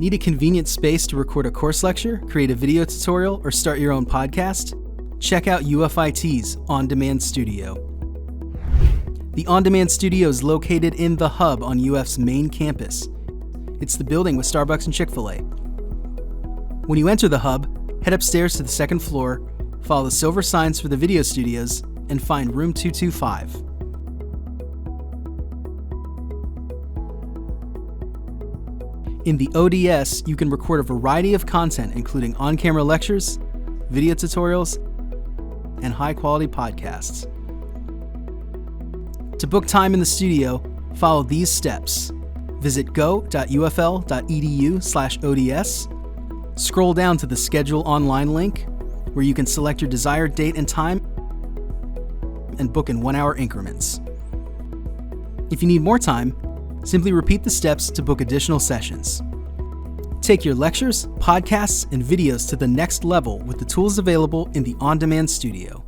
Need a convenient space to record a course lecture, create a video tutorial, or start your own podcast? Check out UFIT's On Demand Studio. The On Demand Studio is located in the Hub on UF's main campus. It's the building with Starbucks and Chick-fil-A. When you enter the Hub, head upstairs to the second floor, follow the silver signs for the video studios, and find room 225. In the ODS, you can record a variety of content, including on-camera lectures, video tutorials, and high-quality podcasts. To book time in the studio, follow these steps. Visit go.ufl.edu/ODS, scroll down to the Schedule Online link, where you can select your desired date and time, and book in 1-hour increments. If you need more time, simply repeat the steps to book additional sessions. Take your lectures, podcasts, and videos to the next level with the tools available in the On Demand Studio.